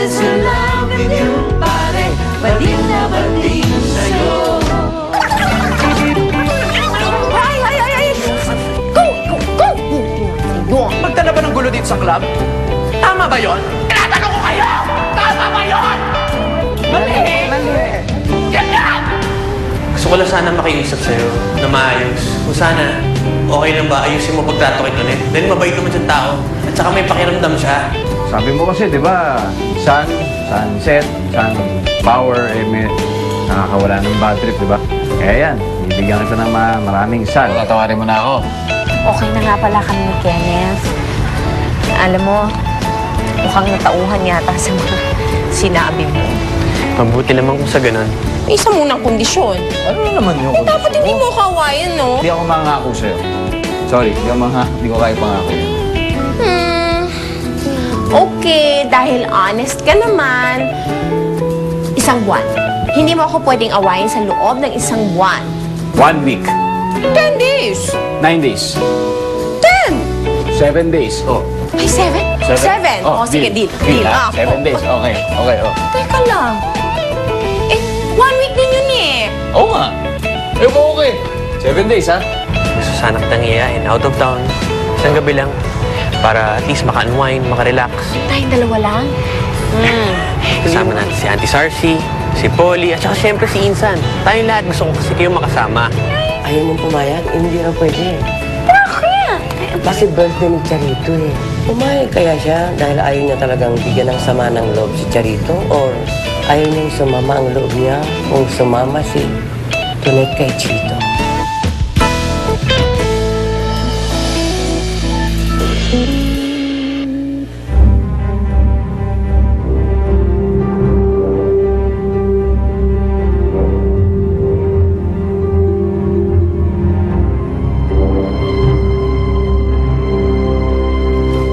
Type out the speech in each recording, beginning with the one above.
is in love with you, pare. Bading na bading sa'yo. Ay! Go! Magdala ba ng gulo dito sa club? Tama ba yun? Tinatanong ko kayo! Tama ba yun? Mali! Yan! Gusto ko lang sana makiusap sa'yo na maayos. Kung sana, okay lang ba, ayusin mo pagtrato kay Tonet. Dahil mabait naman siyang tao. At saka may pakiramdam siya. Sabi mo kasi, di ba, sunset, sun power, may nakakawala ng bad trip, di ba? Kaya yan, bibigyan kita ng maraming sun. Tatawarin mo na ako. Okay na nga pala kami ni Kenneth. Alam mo, mukhang natauhan yata sa mga sinabi mo. Mabuti naman kung sa ganun. May isa munang kondisyon. Ano naman yung kondisyon Dapat hindi mo kawayan, no? Hindi ako mangako sa'yo. Sorry, hindi ko kaya pangako yun. Okay, dahil honest ka naman, isang buwan. Hindi mo ako pwedeng awayin sa loob ng isang buwan. 1 week. 10 days. 9 days. 10. 7 days. Oh. Ay, 7? 7. Oh, sige, deal. Ah, 7 days. Okay. Oh. Teka lang. 1 week din yun eh. Oo nga. Okay. 7 days, ha? Gusto sana kitang iyain out of town. Isang gabi lang. Para at least maka-unwind, maka-relax. Tayong dalawa lang? Kasama natin si Auntie Sarcy, si Polly, at saka syempre si Insan. Tayong lahat gusto ko kasi kayong makasama. Ayaw mong pumayag? Hindi na pwede. Bakit? Kasi birthday ni Charito eh. Pumayag kaya siya dahil ayaw niya talagang bigyan ng sama ng loob si Charito or ayaw niyang sumama ang loob niya kung sumama si Tonet kay Chito.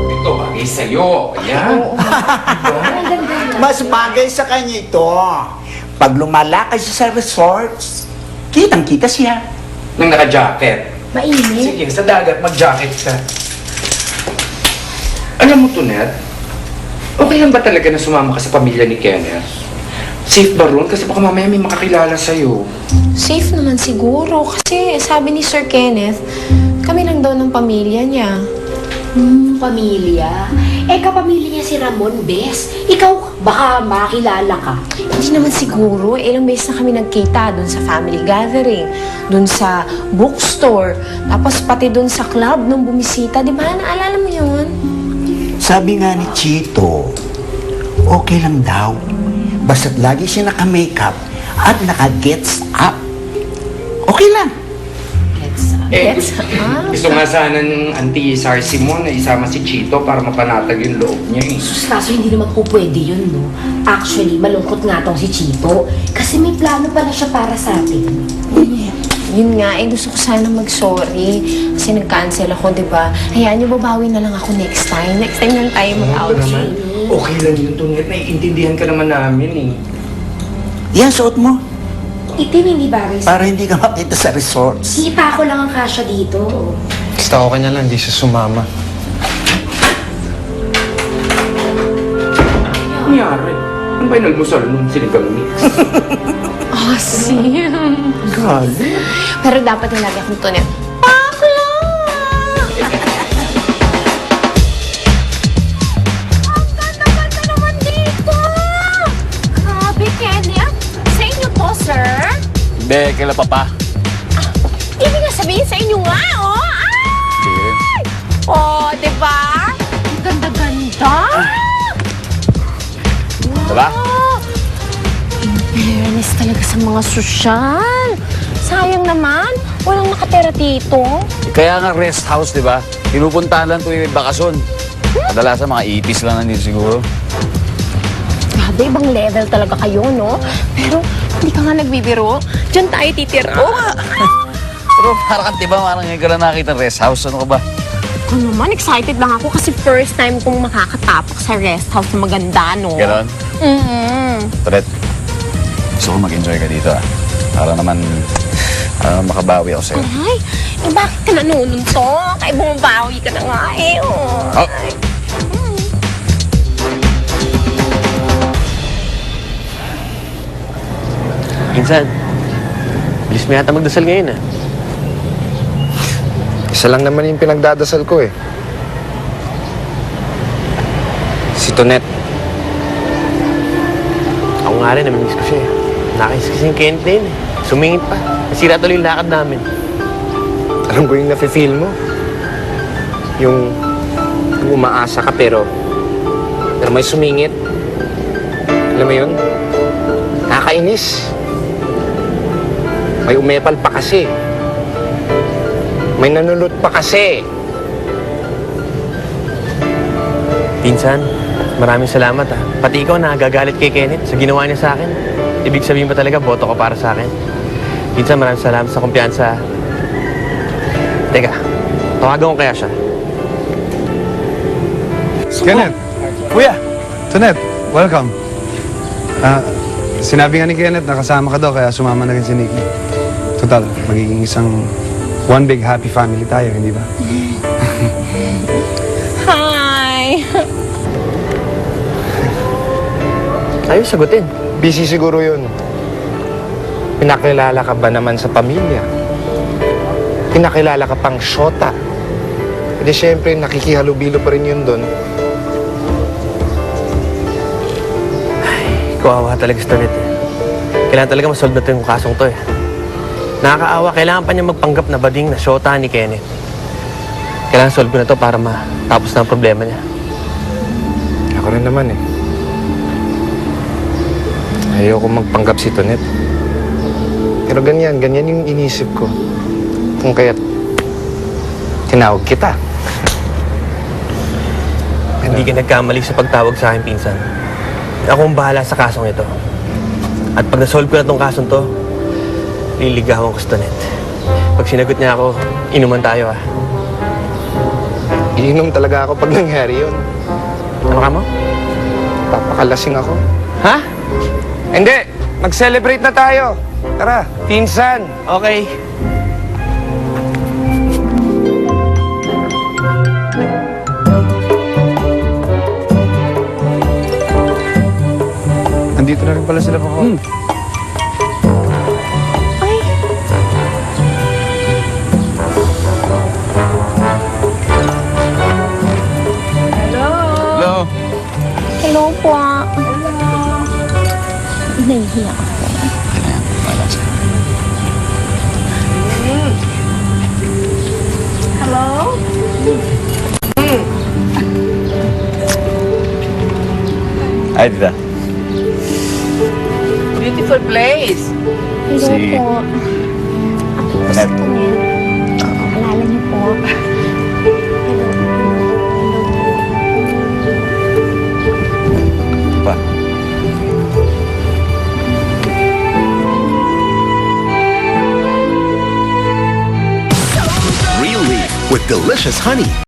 Ito, bagay sa'yo. Ayan. Mas bagay sa kanya ito. Pag lumalakay siya sa resorts, kitang-kita siya. Nang naka-jacket. Mainit. Sige, sa dagat, mag-jacket ka. Alam mo, Tonet, okay lang ba talaga na sumama ka sa pamilya ni Kenneth? Safe ba ron? Kasi baka mamaya may makakilala sa'yo. Safe naman siguro kasi sabi ni Sir Kenneth, kami lang daw ng pamilya niya. Pamilya? Kapamilya niya si Ramon, Bes. Ikaw, baka makilala ka. Hindi naman siguro. Ilang beses na kami nagkita doon sa family gathering, doon sa bookstore, tapos pati doon sa club nung bumisita. Di ba? Naalala mo yun? Sabi nga ni Chito, okay lang daw. Basta't lagi siya naka-makeup at naka-gets up. Okay lang. Gets Gusto nga sana ng Auntie Sarcy mo na isama si Chito para mapanatag yung loob niya eh. Kaso hindi naman po pwede yun, no? Actually, malungkot nga tong si Chito. Kasi may plano pala siya para sa atin. Yun nga, gusto ko sana mag-sorry. Kasi nag-cancel ako, di ba? Hayaan niyo, babawi na lang ako next time. Next time lang tayo mag-outing. Okay lang yun, Tonet. Naiintindihan ka naman namin eh. Yan, suot mo. Itim, hindi bagay sa... Para hindi ka makita sa resorts. Kita ko lang ang kasya dito. Basta okay na lang, di siya sumama. Nangyari? Ano ba yung nagmusal nung siligang mix? Awesome. Gali. Pero dapat yung lagi akong Tonet. Bakla! Ang ganda-ganda naman dito! Grabe, Kenneth. Sa inyo to, sir? Hindi, kaila pa pa. Ibig nga sabihin sa inyo nga, oh! Ay! Oh, di ba? Ang ganda-ganda! Diba? In fairness talaga sa mga sosyal. Sayang naman, walang nakatera dito. Kaya nga rest house, di ba? Pinupuntahan lang tuwing bakasyon. Kadalasan mga ipis lang nandito siguro. Grabe, ibang level talaga kayo, no? Pero hindi ka nga nagbibiro. Diyan tayo titira. Pero parang di ba, parang ngayon ka lang nakita rest house. Ano ka ba? Ako naman, excited lang ako kasi first time kong makakatapak sa rest house na maganda, no? Ganon? Toret, gusto ko mag-enjoy ka dito, ah. Para naman makabawi ako sa'yo. Ay, bakit ka nanununto? Kaya bumabawi ka na nga eh, oh. Oh. Pinsan, bilis mo yata magdasal ngayon ah. Isa lang naman yung pinagdadasal ko eh. Si Tonet. Ako nga rin, namimiss ko siya eh. Nakis kasi yung Kenneth na yun eh. Sumingit pa. Nasira tuloy yung lakad namin. Alam ko yung nafe-feel mo. Yung umaasa ka pero may sumingit. Alam mo yun? Nakakainis. May umepal pa kasi. May nanulot pa kasi. Pinsan, maraming salamat ah. Pati ikaw nagagalit kay Kenneth sa ginawa niya sa akin. Ibig sabihin ba talaga, boto ko para sa akin? Pinsan, maraming salamat sa kumpiyansa. Teka, tawagan ko kaya siya. Kenneth! Kuya! Tonet, welcome. Sinabi nga ni Kenneth na kasama ka daw, kaya sumama na rin si Nikki. Total, magiging isang one big happy family tayo, hindi ba? Hi! Ayaw sagutin. Busy siguro yun. Pinakilala ka ba naman sa pamilya? Pinakilala ka pang syota? E di syempre, nakikihalubilo pa rin yun doon. Kawawa talaga si Tonet eh. Kailangan talaga masolve na ito yung kasong to eh. Nakakaawa, kailangan pa niya magpanggap na bading na syota ni Kenneth. Kailangan solve ko na to para matapos na ang problema niya. Ako rin naman eh. Ayoko magpanggap si Tonet. Pero ganyan yung inisip ko. Kung kaya't tinawag kita. Hindi ka nagkamali sa pagtawag sa akin, pinsan. Ako ang bahala sa kasong ito. At pag nasolve ko na tong kasong to, liligawan ko si Tonet. Pag sinagot niya ako, inuman tayo ah. Iinom talaga ako pag nangyari yun. Ano ka mo? Papakalasing ako. Ha? Hindi! Mag-celebrate na tayo! Tara, pinsan! Okay. Nandito na rin pala sila pa. Hello! Hello po. Nahihiya ako. Ay, Tita. Beautiful place. Hello Si- po. Ako po si Tonet. Alala niyo po. Pa. Real Leaf with delicious honey.